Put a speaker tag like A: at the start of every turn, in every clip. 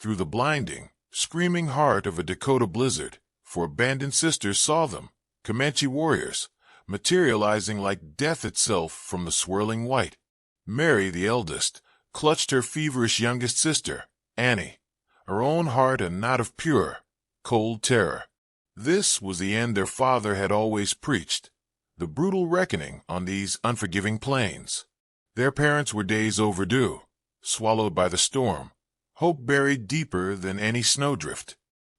A: through the blinding, screaming heart of a Dakota blizzard, for abandoned sisters saw them, Comanche warriors, materializing like death itself from the swirling white. Mary, the eldest, clutched her feverish youngest sister, Annie, her own heart a knot of pure, cold terror. This was the end their father had always preached, the brutal reckoning on these unforgiving plains. Their parents were days overdue, swallowed by the storm, hope buried deeper than any snowdrift.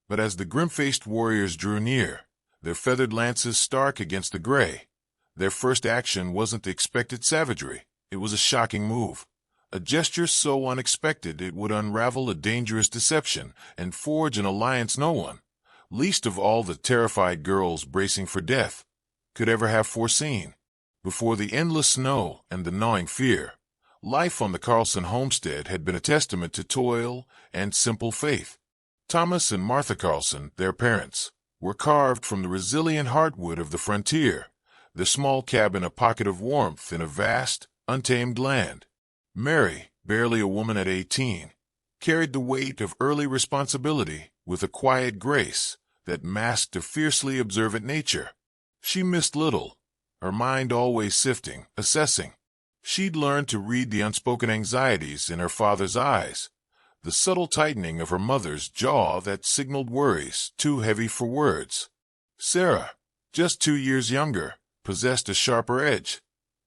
A: But as the grim-faced warriors drew near, their feathered lances stark against the gray, their first action wasn't the expected savagery. It was a shocking move, a gesture so unexpected it would unravel a dangerous deception and forge an alliance no one, least of all the terrified girls bracing for death, could ever have foreseen. Before the endless snow and the gnawing fear, life on the Carlson homestead had been a testament to toil and simple faith. Thomas and Martha Carlson, their parents, were carved from the resilient heartwood of the frontier, their small cabin a pocket of warmth in a vast, untamed land. Mary, barely a woman at 18, carried the weight of early responsibility with a quiet grace that masked a fiercely observant nature. She missed little, her mind always sifting, assessing. She'd learned to read the unspoken anxieties in her father's eyes, the subtle tightening of her mother's jaw that signaled worries too heavy for words. Sarah, just 2 years younger, possessed a sharper edge,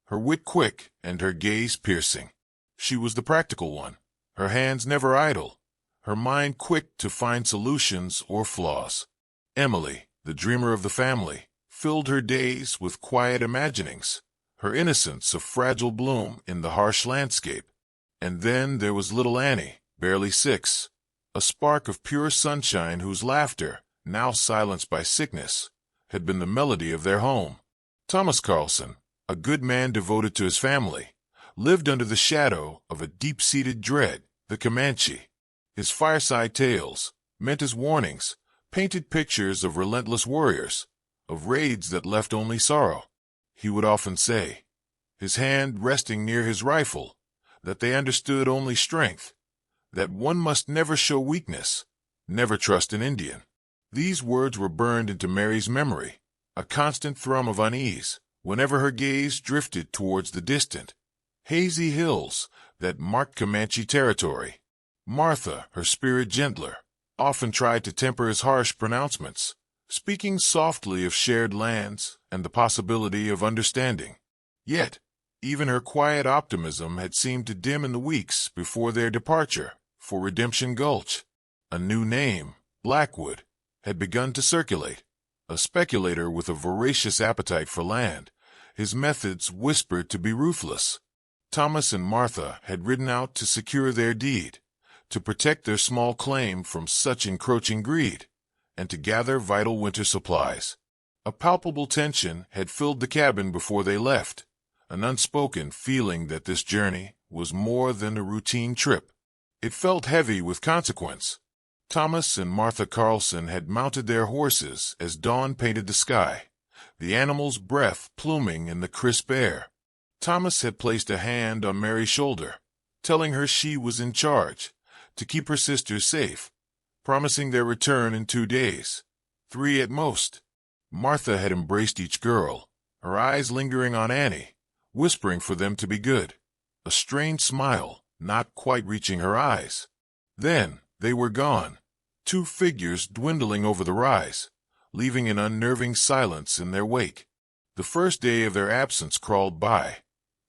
A: her wit quick and her gaze piercing. She was the practical one, her hands never idle, her mind quick to find solutions or flaws. Emily, the dreamer of the family, filled her days with quiet imaginings, her innocence a fragile bloom in the harsh landscape. And then there was little Annie, barely 6, a spark of pure sunshine whose laughter, now silenced by sickness, had been the melody of their home. Thomas Carlson, a good man devoted to his family, lived under the shadow of a deep-seated dread, the Comanche. His fireside tales, meant as warnings, painted pictures of relentless warriors, of raids that left only sorrow. He would often say, his hand resting near his rifle, that they understood only strength, that one must never show weakness, never trust an Indian. These words were burned into Mary's memory, a constant thrum of unease, whenever her gaze drifted towards the distant, hazy hills that marked Comanche territory. Martha, her spirit gentler, often tried to temper his harsh pronouncements, speaking softly of shared lands and the possibility of understanding. Yet, even her quiet optimism had seemed to dim in the weeks before their departure for Redemption Gulch. A new name, Blackwood, had begun to circulate. A speculator with a voracious appetite for land, his methods whispered to be ruthless. Thomas and Martha had ridden out to secure their deed, to protect their small claim from such encroaching greed, and to gather vital winter supplies. A palpable tension had filled the cabin before they left, an unspoken feeling that this journey was more than a routine trip. It felt heavy with consequence. Thomas and Martha Carlson had mounted their horses as dawn painted the sky, the animal's breath pluming in the crisp air. Thomas had placed a hand on Mary's shoulder, telling her she was in charge, to keep her sisters safe, promising their return in 2 days, 3 at most. Martha had embraced each girl, her eyes lingering on Annie, whispering for them to be good, a strained smile not quite reaching her eyes. Then they were gone, 2 figures dwindling over the rise, leaving an unnerving silence in their wake. The first day of their absence crawled by,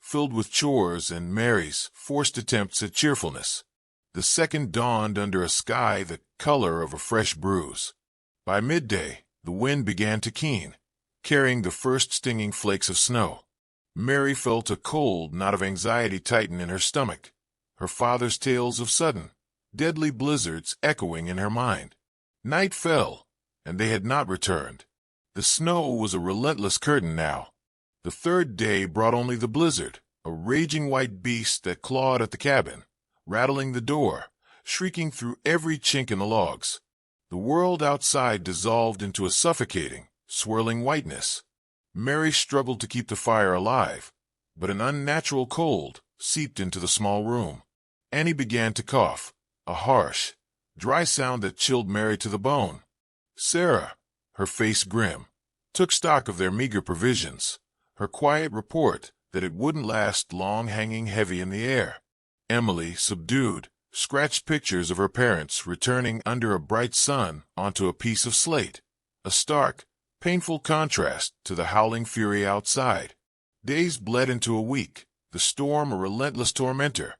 A: filled with chores and Mary's forced attempts at cheerfulness. The second dawned under a sky the color of a fresh bruise. By midday, the wind began to keen, carrying the first stinging flakes of snow. Mary felt a cold knot of anxiety tighten in her stomach, her father's tales of sudden, deadly blizzards echoing in her mind. Night fell, and they had not returned. The snow was a relentless curtain now. The third day brought only the blizzard, a raging white beast that clawed at the cabin, rattling the door, shrieking through every chink in the logs. The world outside dissolved into a suffocating, swirling whiteness. Mary struggled to keep the fire alive, but an unnatural cold seeped into the small room. Annie began to cough, a harsh, dry sound that chilled Mary to the bone. Sarah, her face grim, took stock of their meager provisions, her quiet report that it wouldn't last long hanging heavy in the air. Emily, subdued, scratched pictures of her parents returning under a bright sun onto a piece of slate, a stark, painful contrast to the howling fury outside. Days bled into a week, the storm a relentless tormentor.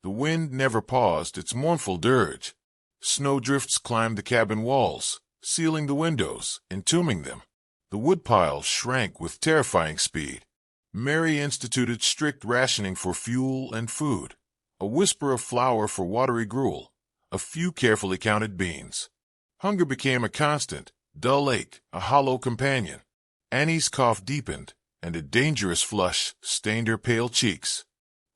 A: The wind never paused its mournful dirge. Snowdrifts climbed the cabin walls, sealing the windows, entombing them. The woodpile shrank with terrifying speed. Mary instituted strict rationing for fuel and food, a whisper of flour for watery gruel, a few carefully counted beans. Hunger became a constant, dull ache, a hollow companion. Annie's cough deepened, and a dangerous flush stained her pale cheeks.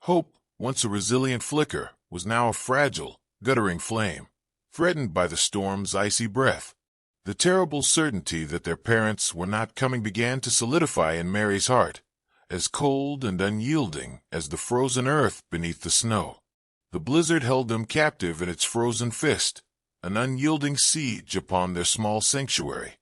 A: Hope, once a resilient flicker, was now a fragile, guttering flame, threatened by the storm's icy breath. The terrible certainty that their parents were not coming began to solidify in Mary's heart, as cold and unyielding as the frozen earth beneath the snow. The blizzard held them captive in its frozen fist, an unyielding siege upon their small sanctuary.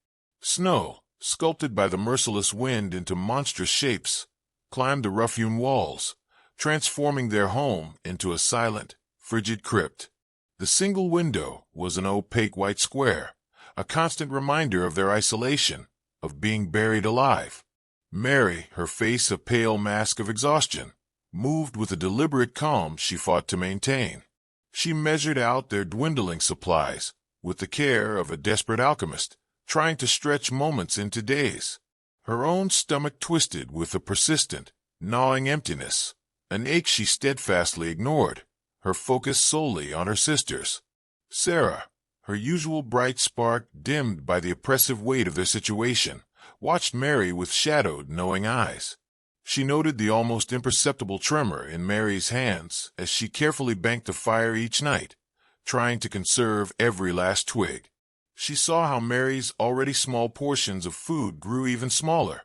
A: Snow, sculpted by the merciless wind into monstrous shapes, climbed the rough-hewn walls, transforming their home into a silent, frigid crypt. The single window was an opaque white square, a constant reminder of their isolation, of being buried alive. Mary, her face a pale mask of exhaustion, moved with a deliberate calm she fought to maintain. She measured out their dwindling supplies with the care of a desperate alchemist, trying to stretch moments into days. Her own stomach twisted with a persistent, gnawing emptiness, an ache she steadfastly ignored, her focus solely on her sisters. Sarah, her usual bright spark dimmed by the oppressive weight of their situation, watched Mary with shadowed, knowing eyes. She noted the almost imperceptible tremor in Mary's hands as she carefully banked the fire each night, trying to conserve every last twig. She saw how Mary's already small portions of food grew even smaller.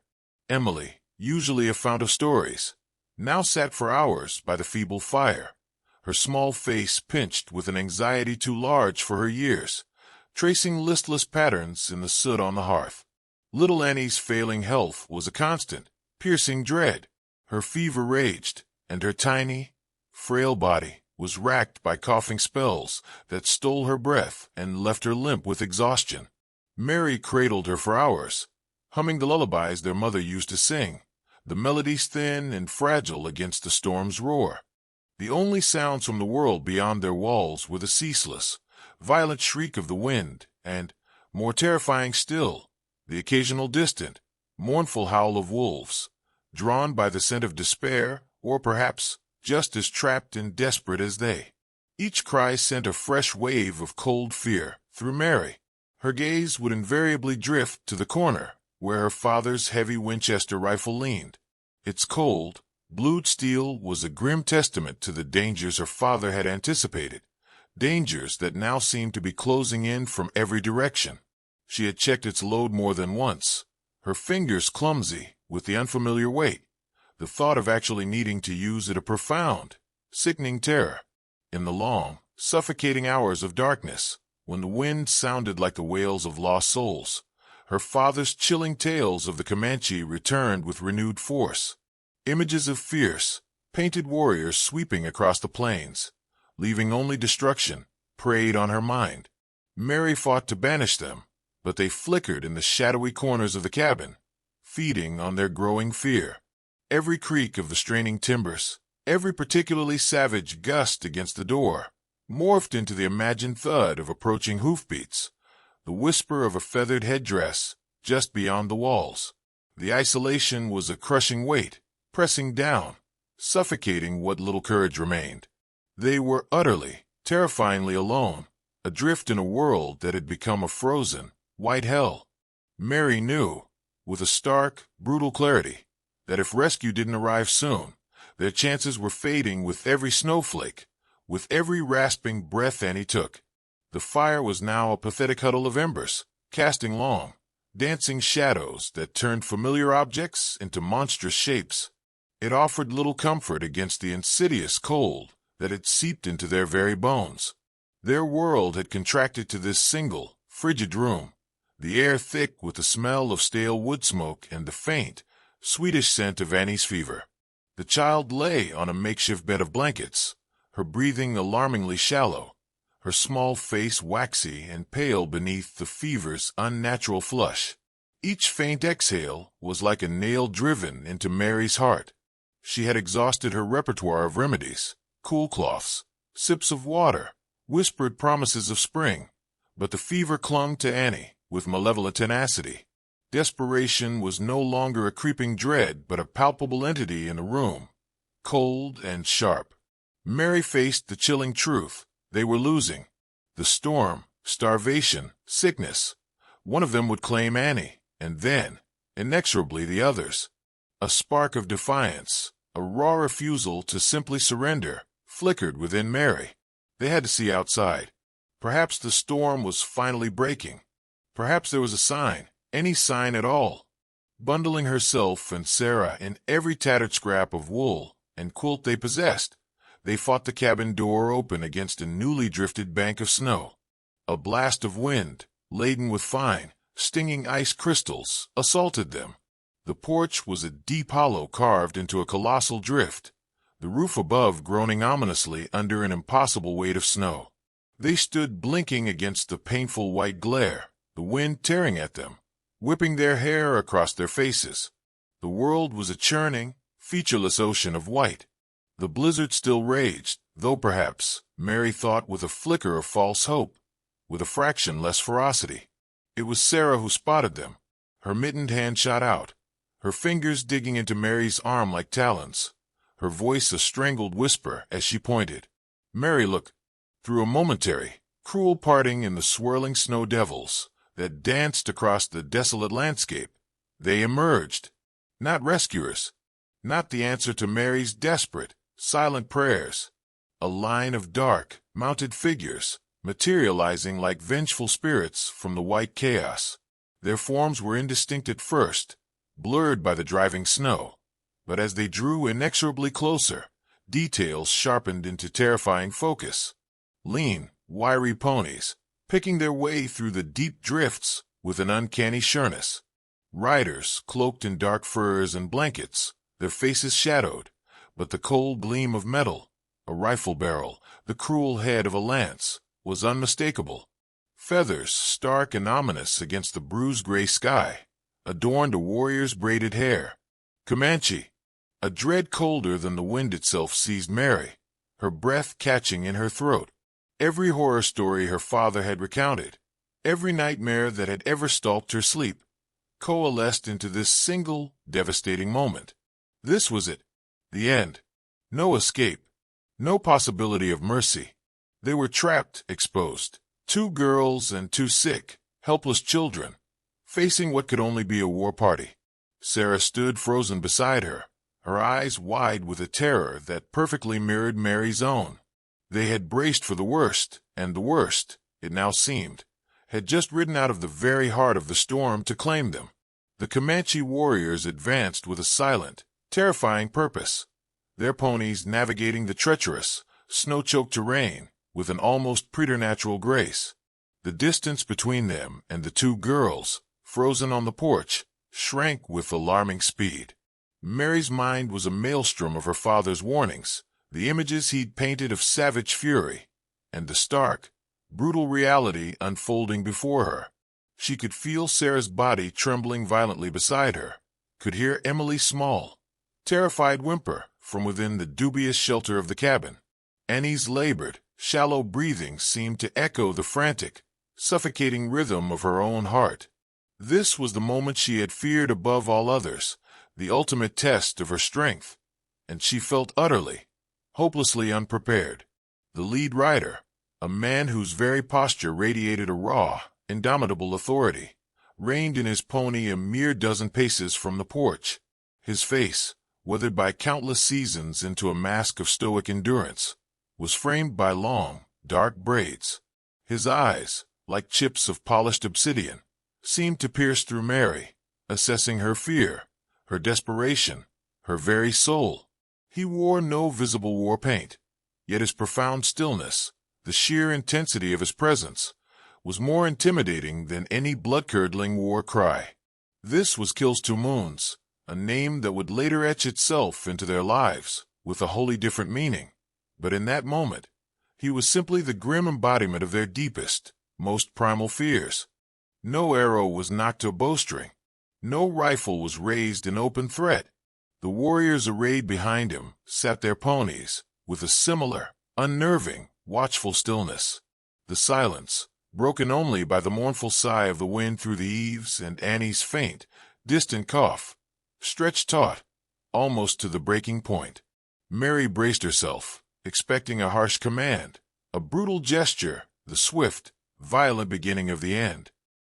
A: Emily, usually a fount of stories, now sat for hours by the feeble fire, her small face pinched with an anxiety too large for her years, tracing listless patterns in the soot on the hearth. Little Annie's failing health was a constant, piercing dread. Her fever raged, and her tiny, frail body was racked by coughing spells that stole her breath and left her limp with exhaustion. Mary cradled her for hours, humming the lullabies their mother used to sing, the melodies thin and fragile against the storm's roar. The only sounds from the world beyond their walls were the ceaseless, violent shriek of the wind and, more terrifying still, the occasional distant, mournful howl of wolves, drawn by the scent of despair, or perhaps just as trapped and desperate as they. Each cry sent a fresh wave of cold fear through Mary. Her gaze would invariably drift to the corner where her father's heavy Winchester rifle leaned. Its cold, blued steel was a grim testament to the dangers her father had anticipated, dangers that now seemed to be closing in from every direction. She had checked its load more than once, her fingers clumsy with the unfamiliar weight. The thought of actually needing to use it a profound, sickening terror. In the long, suffocating hours of darkness, when the wind sounded like the wails of lost souls, her father's chilling tales of the Comanche returned with renewed force. Images of fierce, painted warriors sweeping across the plains, leaving only destruction, preyed on her mind. Mary fought to banish them, but they flickered in the shadowy corners of the cabin, feeding on their growing fear. Every creak of the straining timbers, every particularly savage gust against the door, morphed into the imagined thud of approaching hoofbeats, the whisper of a feathered headdress just beyond the walls. The isolation was a crushing weight, pressing down, suffocating what little courage remained. They were utterly, terrifyingly alone, adrift in a world that had become a frozen, white hell. Mary knew, with a stark, brutal clarity, that if rescue didn't arrive soon, their chances were fading with every snowflake, with every rasping breath Annie took. The fire was now a pathetic huddle of embers, casting long, dancing shadows that turned familiar objects into monstrous shapes. It offered little comfort against the insidious cold that had seeped into their very bones. Their world had contracted to this single, frigid room, the air thick with the smell of stale wood smoke and the faint, sweetish scent of Annie's fever. The child lay on a makeshift bed of blankets, her breathing alarmingly shallow, her small face waxy and pale beneath the fever's unnatural flush. Each faint exhale was like a nail driven into Mary's heart. She had exhausted her repertoire of remedies, cool cloths, sips of water, whispered promises of spring, but the fever clung to Annie with malevolent tenacity. Desperation was no longer a creeping dread but a palpable entity in the room, cold and sharp. Mary faced the chilling truth. They were losing. The storm, starvation, sickness. One of them would claim Annie, and then, inexorably, the others. A spark of defiance, a raw refusal to simply surrender, flickered within Mary. They had to see outside. Perhaps the storm was finally breaking. Perhaps there was a sign, any sign at all. Bundling herself and Sarah in every tattered scrap of wool and quilt they possessed, they fought the cabin door open against a newly drifted bank of snow. A blast of wind, laden with fine, stinging ice crystals, assaulted them. The porch was a deep hollow carved into a colossal drift, the roof above groaning ominously under an impossible weight of snow. They stood blinking against the painful white glare, the wind tearing at them, whipping their hair across their faces. The world was a churning, featureless ocean of white. The blizzard still raged, though perhaps, Mary thought with a flicker of false hope, with a fraction less ferocity. It was Sarah who spotted them. Her mittened hand shot out, her fingers digging into Mary's arm like talons, her voice a strangled whisper as she pointed. Mary looked. Through a momentary, cruel parting in the swirling snow devils that danced across the desolate landscape, they emerged. Not rescuers, not the answer to Mary's desperate, silent prayers. A line of dark, mounted figures, materializing like vengeful spirits from the white chaos. Their forms were indistinct at first, blurred by the driving snow, but as they drew inexorably closer, details sharpened into terrifying focus. Lean, wiry ponies, picking their way through the deep drifts with an uncanny sureness. Riders, cloaked in dark furs and blankets, their faces shadowed, but the cold gleam of metal, a rifle barrel, the cruel head of a lance, was unmistakable. Feathers, stark and ominous against the bruised gray sky, adorned a warrior's braided hair. Comanche. A dread colder than the wind itself seized Mary, her breath catching in her throat. Every horror story her father had recounted, every nightmare that had ever stalked her sleep, coalesced into this single, devastating moment. This was it. The end. No escape. No possibility of mercy. They were trapped, exposed. 2 girls and 2 sick, helpless children, facing what could only be a war party. Sarah stood frozen beside her, her eyes wide with a terror that perfectly mirrored Mary's own. They had braced for the worst, and the worst, it now seemed, had just ridden out of the very heart of the storm to claim them. The Comanche warriors advanced with a silent, terrifying purpose, their ponies navigating the treacherous, snow-choked terrain with an almost preternatural grace. The distance between them and the 2 girls, frozen on the porch, shrank with alarming speed. Mary's mind was a maelstrom of her father's warnings, the images he'd painted of savage fury, and the stark, brutal reality unfolding before her. She could feel Sarah's body trembling violently beside her, could hear Emily's small, terrified whimper from within the dubious shelter of the cabin. Annie's labored, shallow breathing seemed to echo the frantic, suffocating rhythm of her own heart. This was the moment she had feared above all others, the ultimate test of her strength, and she felt utterly, hopelessly unprepared. The lead rider, a man whose very posture radiated a raw, indomitable authority, reined in his pony a mere dozen paces from the porch. His face, weathered by countless seasons into a mask of stoic endurance, was framed by long, dark braids. His eyes, like chips of polished obsidian, seemed to pierce through Mary, assessing her fear, her desperation, her very soul. He wore no visible war paint, yet his profound stillness, The sheer intensity of his presence was more intimidating than any blood-curdling war cry. This was Kills Two Moons, a name that would later etch itself into their lives with a wholly different meaning. But in that moment, he was simply the grim embodiment of their deepest, most primal fears. No arrow was knocked to a bowstring. No rifle was raised in open threat. The warriors arrayed behind him sat their ponies with a similar, unnerving, watchful stillness. The silence, broken only by the mournful sigh of the wind through the eaves and Annie's faint, distant cough, stretched taut, almost to the breaking point. Mary braced herself, expecting a harsh command, a brutal gesture, the swift, violent beginning of the end.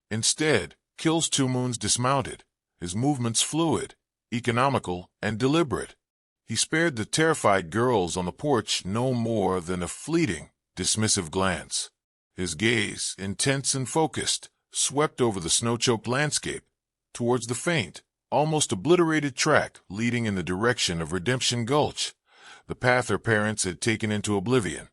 A: Instead, Kills Two Moons dismounted, his movements fluid, economical, and deliberate. He spared the terrified girls on the porch no more than a fleeting, dismissive glance. His gaze, intense and focused, swept over the snow-choked landscape, towards the faint, almost obliterated track leading in the direction of Redemption Gulch, the path her parents had taken into oblivion.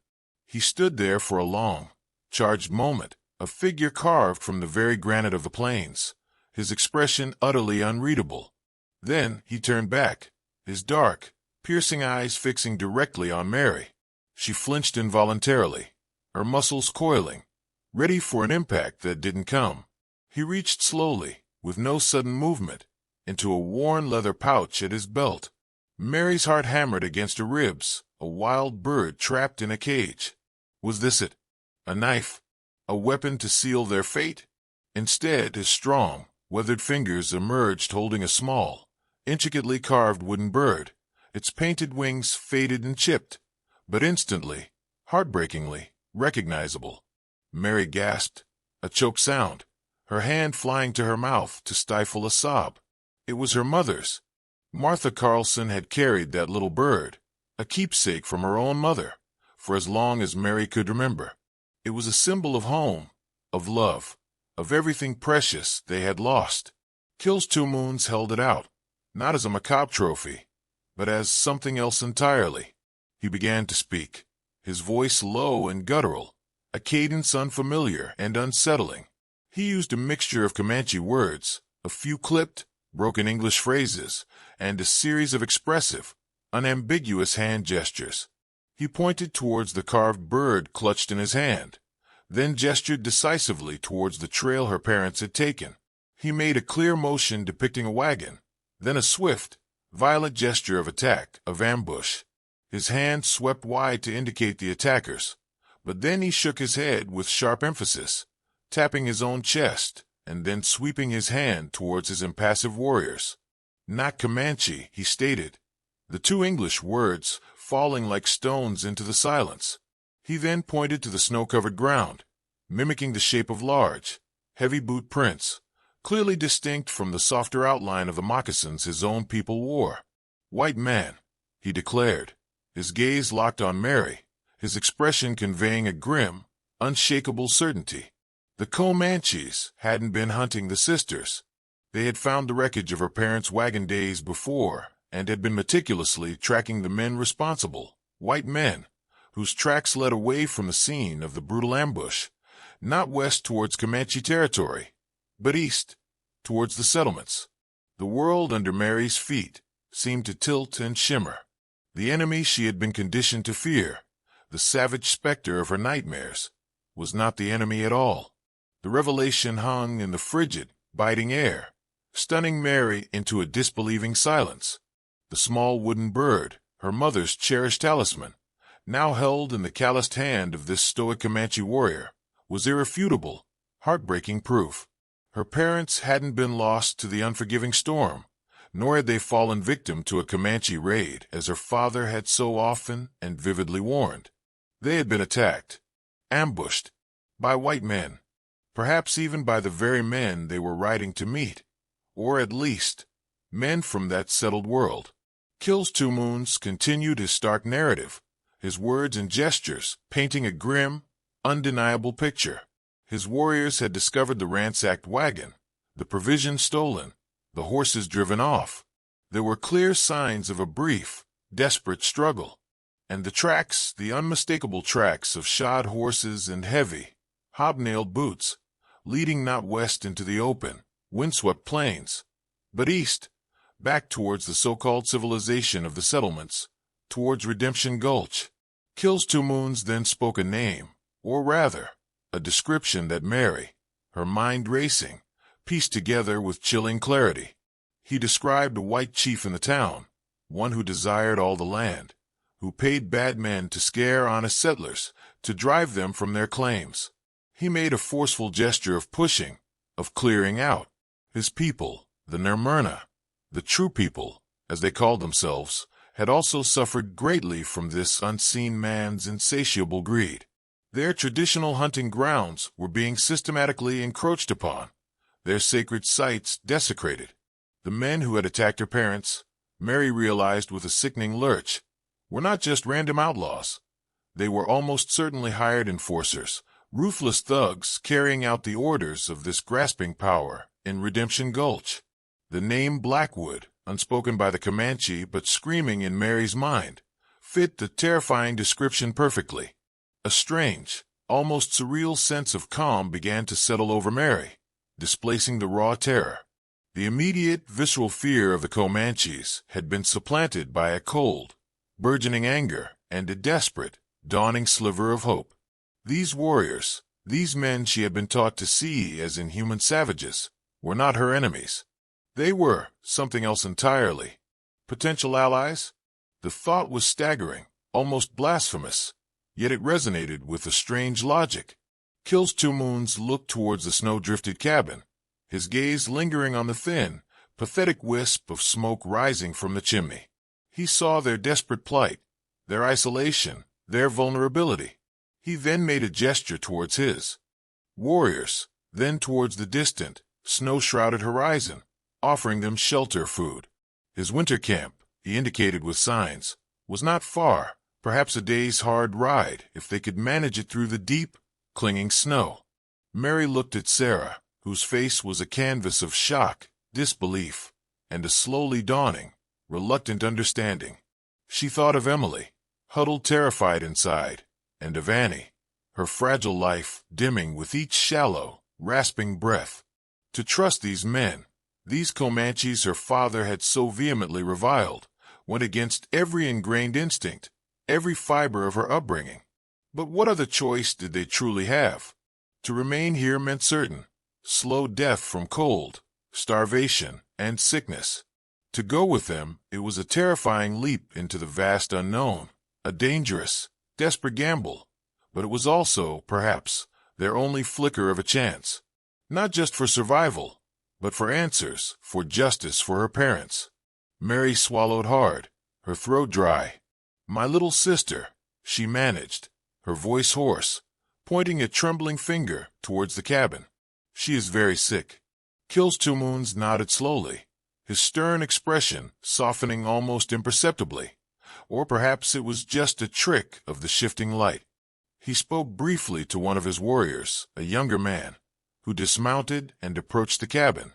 A: He stood there for a long, charged moment, a figure carved from the very granite of the plains, his expression utterly unreadable. Then he turned back, his dark, piercing eyes fixing directly on Mary. She flinched involuntarily, her muscles coiling, ready for an impact that didn't come. He reached slowly, with no sudden movement, into a worn leather pouch at his belt. Mary's heart hammered against her ribs, a wild bird trapped in a cage. Was this it? A knife? A weapon to seal their fate? Instead, his strong, weathered fingers emerged holding a small, intricately carved wooden bird, its painted wings faded and chipped, but instantly, heartbreakingly, recognizable. Mary gasped, a choked sound, her hand flying to her mouth to stifle a sob. It was her mother's. Martha Carlson had carried that little bird, a keepsake from her own mother, for as long as Mary could remember. It was a symbol of home, of love, of everything precious they had lost. Kills Two Moons held it out, not as a macabre trophy, but as something else entirely. He began to speak, his voice low and guttural, a cadence unfamiliar and unsettling. He used a mixture of Comanche words, a few clipped, broken English phrases, and a series of expressive, unambiguous hand gestures. He pointed towards the carved bird clutched in his hand, then gestured decisively towards the trail her parents had taken. He made a clear motion depicting a wagon, then a swift, violent gesture of attack, of ambush. His hand swept wide to indicate the attackers, but then he shook his head with sharp emphasis, tapping his own chest, and then sweeping his hand towards his impassive warriors. Not Comanche, he stated, the two English words falling like stones into the silence. He then pointed to the snow-covered ground, mimicking the shape of large, heavy boot prints, clearly distinct from the softer outline of the moccasins his own people wore. "White man," he declared, his gaze locked on Mary, his expression conveying a grim, unshakable certainty. The Comanches hadn't been hunting the sisters. They had found the wreckage of her parents' wagon days before and had been meticulously tracking the men responsible, white men, whose tracks led away from the scene of the brutal ambush, not west towards Comanche territory, but east, towards the settlements. The world under Mary's feet seemed to tilt and shimmer. The enemy she had been conditioned to fear, the savage specter of her nightmares, was not the enemy at all. The revelation hung in the frigid, biting air, stunning Mary into a disbelieving silence. The small wooden bird, her mother's cherished talisman, now held in the calloused hand of this stoic Comanche warrior, was irrefutable, heartbreaking proof. Her parents hadn't been lost to the unforgiving storm, nor had they fallen victim to a Comanche raid as her father had so often and vividly warned. They had been attacked, ambushed, by white men, perhaps even by the very men they were riding to meet, or at least, men from that settled world. Kills Two Moons continued his stark narrative, his words and gestures painting a grim, undeniable picture. His warriors had discovered the ransacked wagon, the provisions stolen, the horses driven off. There were clear signs of a brief, desperate struggle. And the tracks, the unmistakable tracks of shod horses and heavy, hobnailed boots, leading not west into the open, windswept plains, but east, back towards the so-called civilization of the settlements, towards Redemption Gulch. Kills Two Moons then spoke a name, or rather, a description that Mary, her mind racing, pieced together with chilling clarity. He described a white chief in the town, one who desired all the land, who paid bad men to scare honest settlers, to drive them from their claims. He made a forceful gesture of pushing, of clearing out. His people, the Nermurna, the true people, as they called themselves, had also suffered greatly from this unseen man's insatiable greed. Their traditional hunting grounds were being systematically encroached upon, their sacred sites desecrated. The men who had attacked her parents, Mary realized with a sickening lurch, were not just random outlaws. They were almost certainly hired enforcers, ruthless thugs carrying out the orders of this grasping power in Redemption Gulch. The name Blackwood, unspoken by the Comanche but screaming in Mary's mind, fit the terrifying description perfectly. A strange, almost surreal sense of calm began to settle over Mary, displacing the raw terror. The immediate, visceral fear of the Comanches had been supplanted by a cold, burgeoning anger and a desperate, dawning sliver of hope. These warriors, these men she had been taught to see as inhuman savages, were not her enemies. They were something else entirely. Potential allies? The thought was staggering, almost blasphemous, yet it resonated with a strange logic. Kills Two Moons looked towards the snow-drifted cabin, his gaze lingering on the thin, pathetic wisp of smoke rising from the chimney. He saw their desperate plight, their isolation, their vulnerability. He then made a gesture towards his warriors, then towards the distant, snow-shrouded horizon, offering them shelter, food. His winter camp, he indicated with signs, was not far, perhaps a day's hard ride if they could manage it through the deep, clinging snow. Mary looked at Sarah, whose face was a canvas of shock, disbelief, and a slowly dawning, reluctant understanding. She thought of Emily, huddled terrified inside, and of Annie, her fragile life dimming with each shallow, rasping breath. To trust these men, these Comanches her father had so vehemently reviled, went against every ingrained instinct, every fiber of her upbringing. But what other choice did they truly have? To remain here meant certain, slow death from cold, starvation, and sickness. To go with them, it was a terrifying leap into the vast unknown, a dangerous, desperate gamble, but it was also, perhaps, their only flicker of a chance. Not just for survival, but for answers, for justice for her parents. Mary swallowed hard, her throat dry. "My little sister," she managed, her voice hoarse, pointing a trembling finger towards the cabin. "She is very sick." Kills Two Moons nodded slowly, his stern expression softening almost imperceptibly. Or perhaps it was just a trick of the shifting light. He spoke briefly to one of his warriors, a younger man, who dismounted and approached the cabin,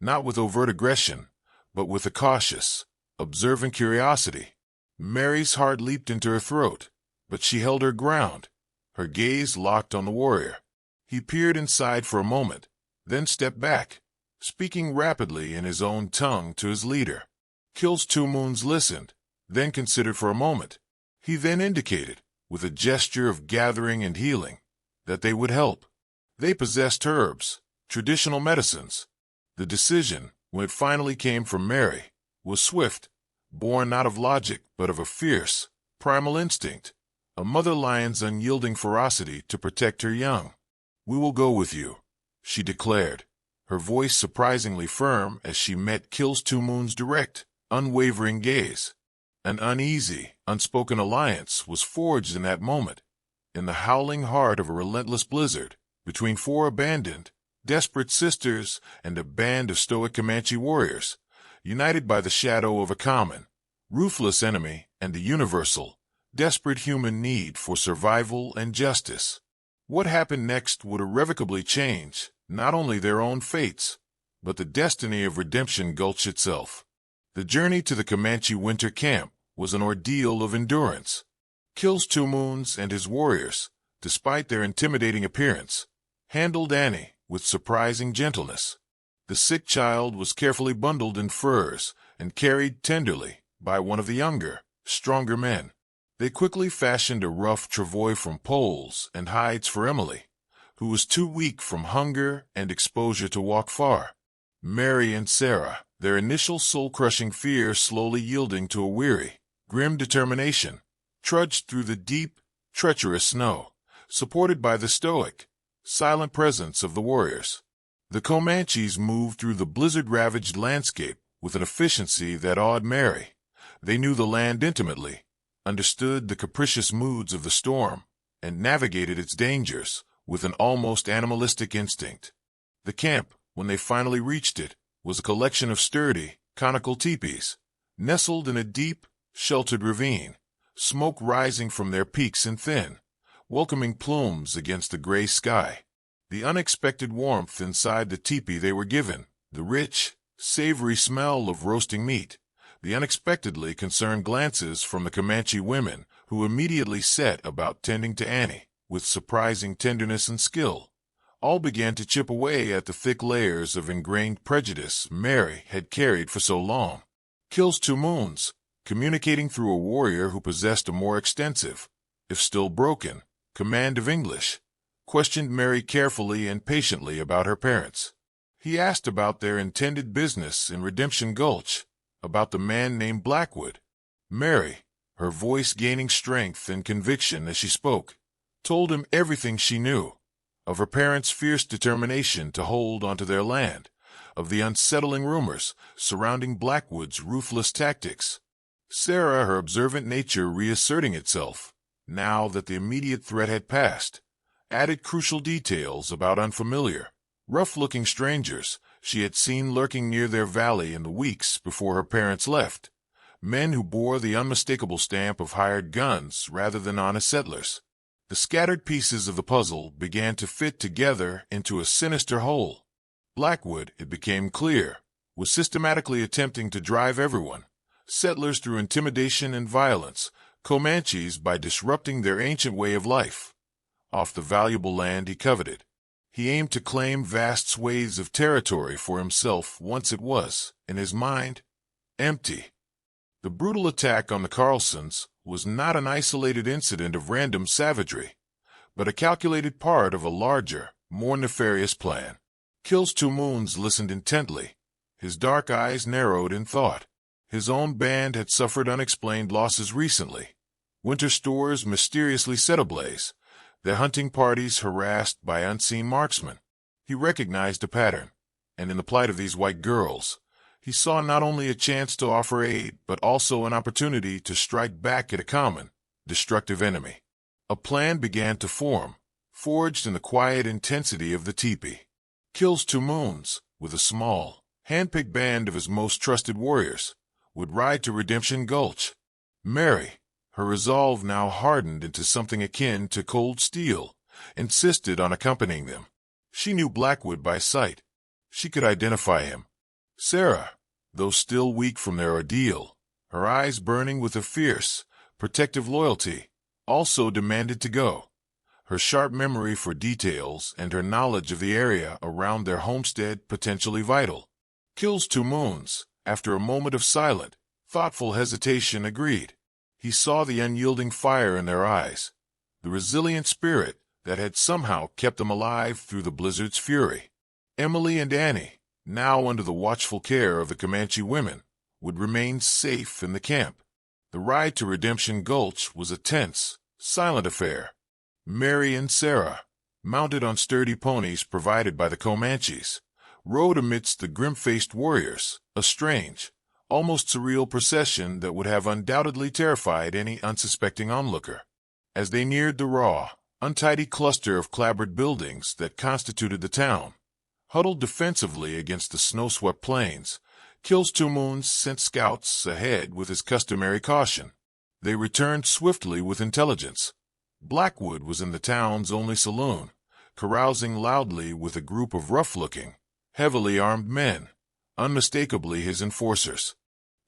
A: not with overt aggression, but with a cautious, observant curiosity. Mary's heart leaped into her throat, but she held her ground, her gaze locked on the warrior. He peered inside for a moment, then stepped back, speaking rapidly in his own tongue to his leader. Kills Two Moons listened, then considered for a moment. He then indicated, with a gesture of gathering and healing, that they would help. They possessed herbs, traditional medicines. The decision, when it finally came from Mary, was swift, born not of logic but of a fierce, primal instinct, a mother lion's unyielding ferocity to protect her young. "We will go with you," she declared, her voice surprisingly firm as she met Kills Two Moons' direct, unwavering gaze. An uneasy, unspoken alliance was forged in that moment, in the howling heart of a relentless blizzard, between four abandoned, desperate sisters and a band of stoic Comanche warriors, united by the shadow of a common, ruthless enemy and a universal, desperate human need for survival and justice. What happened next would irrevocably change not only their own fates, but the destiny of Redemption Gulch itself. The journey to the Comanche winter camp was an ordeal of endurance. Kills 2 Moons and his warriors, despite their intimidating appearance, handled Annie with surprising gentleness. The sick child was carefully bundled in furs and carried tenderly by one of the younger, stronger men. They quickly fashioned a rough travois from poles and hides for Emily, who was too weak from hunger and exposure to walk far. Mary and Sarah, their initial soul-crushing fear slowly yielding to a weary, grim determination, trudged through the deep, treacherous snow, supported by the stoic, silent presence of the warriors. The Comanches moved through the blizzard-ravaged landscape with an efficiency that awed Mary. They knew the land intimately, understood the capricious moods of the storm, and navigated its dangers with an almost animalistic instinct. The camp, when they finally reached it, was a collection of sturdy, conical teepees, nestled in a deep, sheltered ravine, smoke rising from their peaks in thin, welcoming plumes against the gray sky. The unexpected warmth inside the teepee they were given, the rich, savory smell of roasting meat, the unexpectedly concerned glances from the Comanche women who immediately set about tending to Annie with surprising tenderness and skill, all began to chip away at the thick layers of ingrained prejudice Mary had carried for so long. Kills 2 Moons, communicating through a warrior who possessed a more extensive, if still broken, command of English, questioned Mary carefully and patiently about her parents. He asked about their intended business in Redemption Gulch, about the man named Blackwood. Mary, her voice gaining strength and conviction as she spoke, told him everything she knew, of her parents' fierce determination to hold onto their land, of the unsettling rumors surrounding Blackwood's ruthless tactics. Sarah, her observant nature reasserting itself, now that the immediate threat had passed, added crucial details about unfamiliar, rough-looking strangers she had seen lurking near their valley in the weeks before her parents left, men who bore the unmistakable stamp of hired guns rather than honest settlers. The scattered pieces of the puzzle began to fit together into a sinister whole. Blackwood, it became clear, was systematically attempting to drive everyone, settlers through intimidation and violence, Comanches by disrupting their ancient way of life, off the valuable land he coveted. He aimed to claim vast swathes of territory for himself once it was, in his mind, empty. The brutal attack on the Carlsons was not an isolated incident of random savagery, but a calculated part of a larger, more nefarious plan. Kills 2 Moons listened intently, his dark eyes narrowed in thought. His own band had suffered unexplained losses recently. Winter stores mysteriously set ablaze, their hunting parties harassed by unseen marksmen. He recognized a pattern, and in the plight of these white girls, he saw not only a chance to offer aid, but also an opportunity to strike back at a common, destructive enemy. A plan began to form, forged in the quiet intensity of the teepee. Kills 2 Moons, with a small, hand-picked band of his most trusted warriors, would ride to Redemption Gulch. Mary, her resolve now hardened into something akin to cold steel, insisted on accompanying them. She knew Blackwood by sight. She could identify him. Sarah, though still weak from their ordeal, her eyes burning with a fierce, protective loyalty, also demanded to go. Her sharp memory for details and her knowledge of the area around their homestead potentially vital. Kills 2 Moons, after a moment of silent, thoughtful hesitation, agreed. He saw the unyielding fire in their eyes, the resilient spirit that had somehow kept them alive through the blizzard's fury. Emily and Annie, now under the watchful care of the Comanche women, would remain safe in the camp. The ride to Redemption Gulch was a tense, silent affair. Mary and Sarah, mounted on sturdy ponies provided by the Comanches, rode amidst the grim-faced warriors, a strange, almost surreal procession that would have undoubtedly terrified any unsuspecting onlooker. As they neared the raw, untidy cluster of clapboard buildings that constituted the town, huddled defensively against the snow-swept plains, Kills 2 Moons sent scouts ahead with his customary caution. They returned swiftly with intelligence. Blackwood was in the town's only saloon, carousing loudly with a group of rough-looking, heavily armed men, unmistakably his enforcers.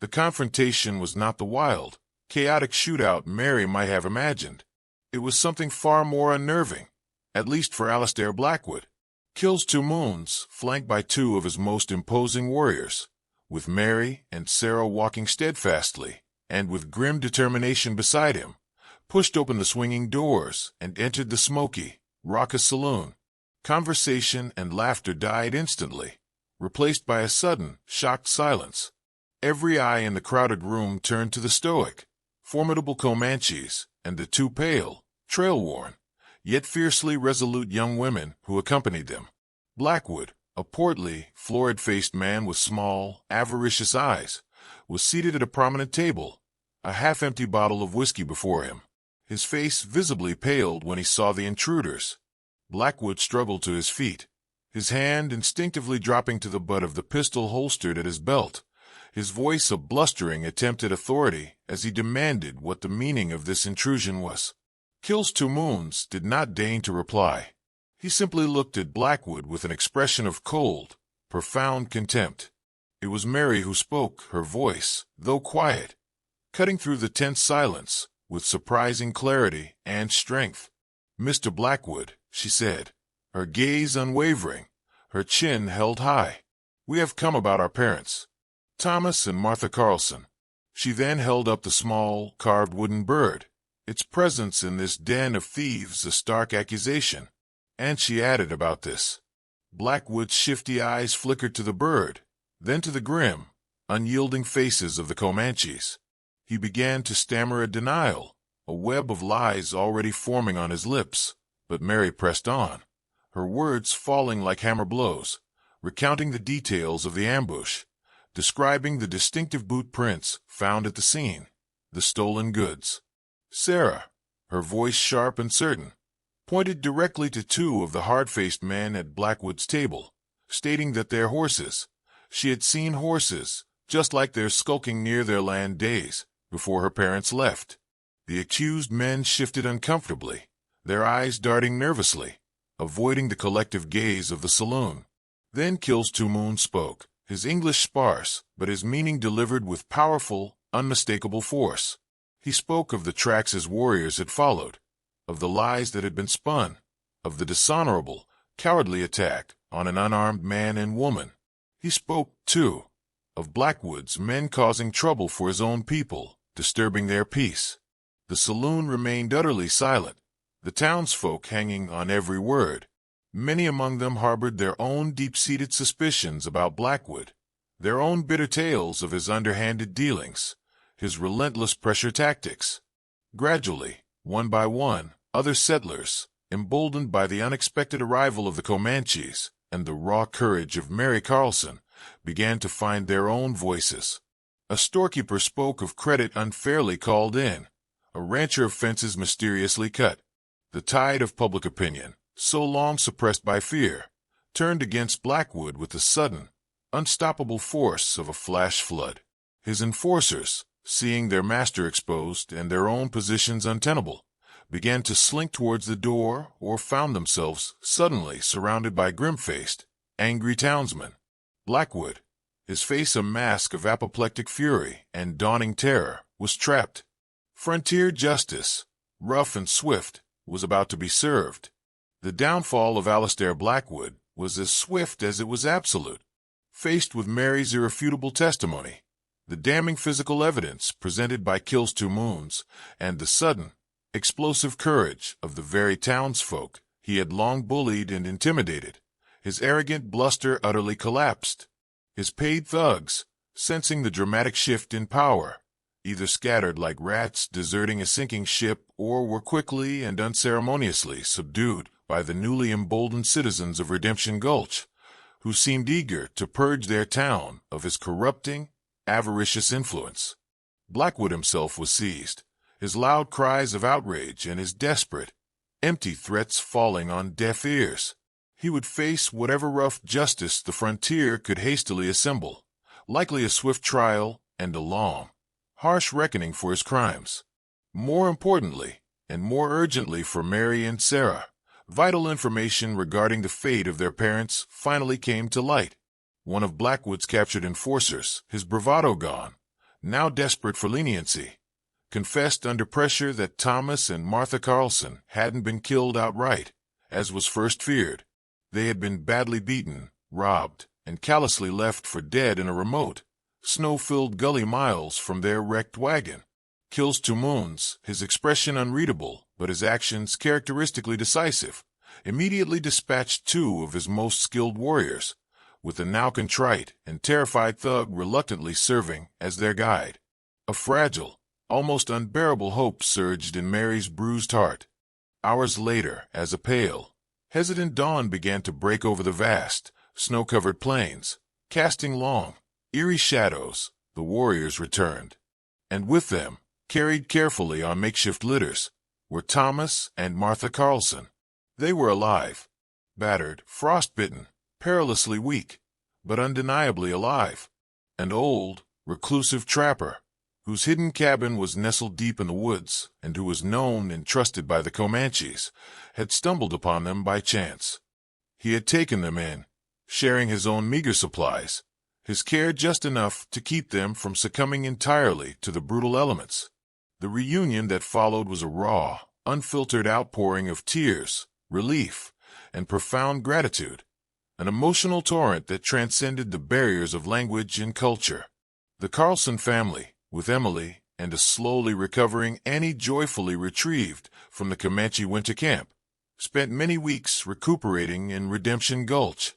A: The confrontation was not the wild, chaotic shootout Mary might have imagined. It was something far more unnerving, at least for Alistair Blackwood. Kills 2 moons, flanked by 2 of his most imposing warriors, with Mary and Sarah walking steadfastly, and with grim determination beside him, pushed open the swinging doors and entered the smoky, raucous saloon. Conversation and laughter died instantly, replaced by a sudden, shocked silence. Every eye in the crowded room turned to the stoic, formidable Comanches and the 2 pale, trail-worn, yet fiercely resolute young women who accompanied them. Blackwood, a portly, florid-faced man with small, avaricious eyes, was seated at a prominent table, a half-empty bottle of whiskey before him. His face visibly paled when he saw the intruders. Blackwood struggled to his feet, his hand instinctively dropping to the butt of the pistol holstered at his belt, his voice a blustering attempt at authority as he demanded what the meaning of this intrusion was. Kills 2 moons did not deign to reply. He simply looked at Blackwood with an expression of cold, profound contempt. It was Mary who spoke, her voice, though quiet, cutting through the tense silence with surprising clarity and strength. "Mr. Blackwood," she said, her gaze unwavering, her chin held high, "we have come about our parents, Thomas and Martha Carlson." She then held up the small, carved wooden bird, its presence in this den of thieves a stark accusation, and she added about this. Blackwood's shifty eyes flickered to the bird, then to the grim, unyielding faces of the Comanches. He began to stammer a denial, a web of lies already forming on his lips, but Mary pressed on, her words falling like hammer blows, recounting the details of the ambush, describing the distinctive boot prints found at the scene, the stolen goods. Sarah, her voice sharp and certain, pointed directly to 2 of the hard-faced men at Blackwood's table, stating that their horses, she had seen horses, just like theirs skulking near their land days before her parents left. The accused men shifted uncomfortably, their eyes darting nervously, avoiding the collective gaze of the saloon. Then Kills 2 moons spoke, his English sparse, but his meaning delivered with powerful, unmistakable force. He spoke of the tracks his warriors had followed, of the lies that had been spun, of the dishonorable, cowardly attack on an unarmed man and woman. He spoke, too, of Blackwood's men causing trouble for his own people, disturbing their peace. The saloon remained utterly silent, the townsfolk hanging on every word. Many among them harbored their own deep-seated suspicions about Blackwood, their own bitter tales of his underhanded dealings, his relentless pressure tactics. Gradually, one by one, other settlers, emboldened by the unexpected arrival of the Comanches and the raw courage of Mary Carlson, began to find their own voices. A storekeeper spoke of credit unfairly called in, a rancher of fences mysteriously cut. The tide of public opinion, so long suppressed by fear, turned against Blackwood with the sudden, unstoppable force of a flash flood. His enforcers, seeing their master exposed and their own positions untenable, began to slink towards the door or found themselves suddenly surrounded by grim-faced, angry townsmen. Blackwood, his face a mask of apoplectic fury and dawning terror, was trapped. Frontier justice, rough and swift, was about to be served. The downfall of Alistair Blackwood was as swift as it was absolute. Faced with Mary's irrefutable testimony, the damning physical evidence presented by Kills 2 moons, and the sudden, explosive courage of the very townsfolk he had long bullied and intimidated, his arrogant bluster utterly collapsed. His paid thugs, sensing the dramatic shift in power, either scattered like rats deserting a sinking ship or were quickly and unceremoniously subdued by the newly emboldened citizens of Redemption Gulch, who seemed eager to purge their town of his corrupting, avaricious influence. Blackwood himself was seized, his loud cries of outrage and his desperate, empty threats falling on deaf ears. He would face whatever rough justice the frontier could hastily assemble, likely a swift trial and a long, harsh reckoning for his crimes. More importantly, and more urgently for Mary and Sarah, vital information regarding the fate of their parents finally came to light. One of Blackwood's captured enforcers, his bravado gone, now desperate for leniency, confessed under pressure that Thomas and Martha Carlson hadn't been killed outright, as was first feared. They had been badly beaten, robbed, and callously left for dead in a remote, snow-filled gully miles from their wrecked wagon. Kills 2 moons, his expression unreadable, but his actions characteristically decisive, immediately dispatched 2 of his most skilled warriors, with the now contrite and terrified thug reluctantly serving as their guide. A fragile, almost unbearable hope surged in Mary's bruised heart. Hours later, as a pale, hesitant dawn began to break over the vast, snow-covered plains, casting long, eerie shadows, the warriors returned. And with them, carried carefully on makeshift litters, were Thomas and Martha Carlson. They were alive, battered, frostbitten, perilously weak, but undeniably alive. An old, reclusive trapper, whose hidden cabin was nestled deep in the woods and who was known and trusted by the Comanches, had stumbled upon them by chance. He had taken them in, sharing his own meager supplies, his care just enough to keep them from succumbing entirely to the brutal elements. The reunion that followed was a raw, unfiltered outpouring of tears, relief, and profound gratitude, an emotional torrent that transcended the barriers of language and culture. The Carlson family, with Emily and a slowly recovering Annie joyfully retrieved from the Comanche winter camp, spent many weeks recuperating in Redemption Gulch.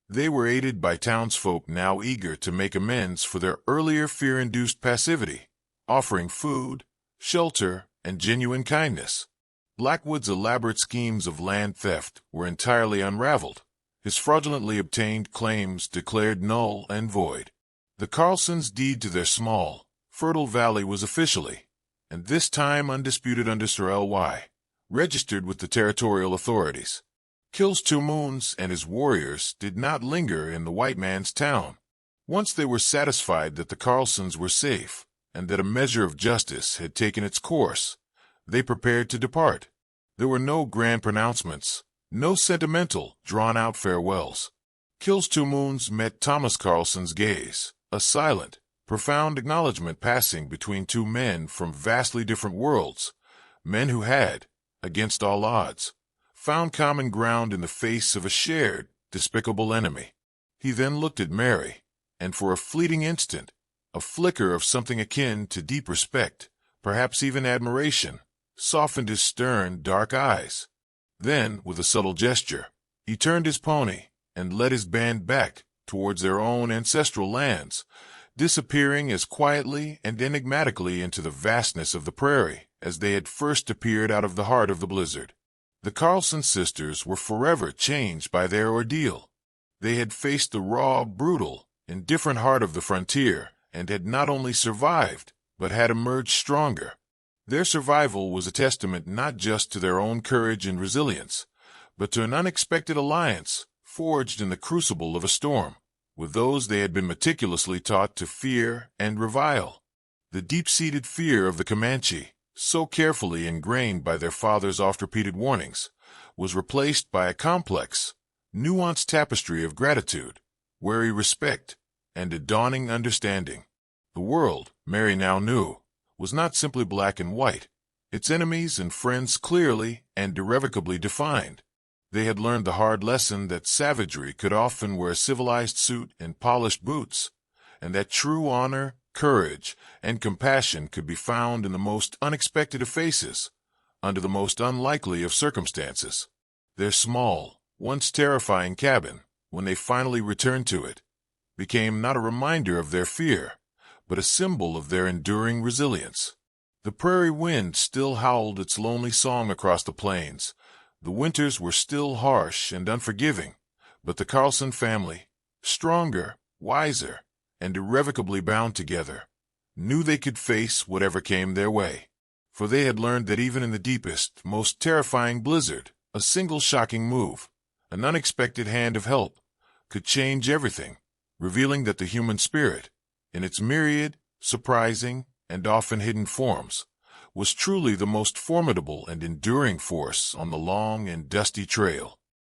A: They were aided by townsfolk now eager to make amends for their earlier fear-induced passivity, offering food, shelter, and genuine kindness. Blackwood's elaborate schemes of land theft were entirely unraveled, his fraudulently obtained claims declared null and void. The Carlsons' deed to their small, fertile valley was officially, and this time undisputed under Sir L.Y., registered with the territorial authorities. Kills 2 Moons and his warriors did not linger in the white man's town. Once they were satisfied that the Carlsons were safe and that a measure of justice had taken its course, they prepared to depart. There were no grand pronouncements, no sentimental, drawn-out farewells. Kills 2 Moons met Thomas Carlson's gaze, a silent, profound acknowledgment passing between 2 men from vastly different worlds, men who had, against all odds, found common ground in the face of a shared, despicable enemy. He then looked at Mary, and for a fleeting instant, a flicker of something akin to deep respect, perhaps even admiration, softened his stern, dark eyes. Then, with a subtle gesture, he turned his pony and led his band back towards their own ancestral lands, disappearing as quietly and enigmatically into the vastness of the prairie as they had first appeared out of the heart of the blizzard. The Carlson sisters were forever changed by their ordeal. They had faced the raw, brutal, indifferent heart of the frontier and had not only survived, but had emerged stronger. Their survival was a testament not just to their own courage and resilience, but to an unexpected alliance forged in the crucible of a storm, with those they had been meticulously taught to fear and revile. The deep-seated fear of the Comanche, so carefully ingrained by their father's oft-repeated warnings, was replaced by a complex, nuanced tapestry of gratitude, wary respect, and a dawning understanding. The world, Mary now knew, was not simply black and white, its enemies and friends clearly and irrevocably defined. They had learned the hard lesson that savagery could often wear a civilized suit and polished boots, and that true honor, courage, and compassion could be found in the most unexpected of faces, under the most unlikely of circumstances. Their small, once terrifying cabin, when they finally returned to it, became not a reminder of their fear, but a symbol of their enduring resilience. The prairie wind still howled its lonely song across the plains. The winters were still harsh and unforgiving, but the Carlson family, stronger, wiser, and irrevocably bound together, knew they could face whatever came their way. For they had learned that even in the deepest, most terrifying blizzard, a single shocking move, an unexpected hand of help, could change everything, revealing that the human spirit, in its myriad, surprising, and often hidden forms, was truly the most formidable and enduring force on the long and dusty trail.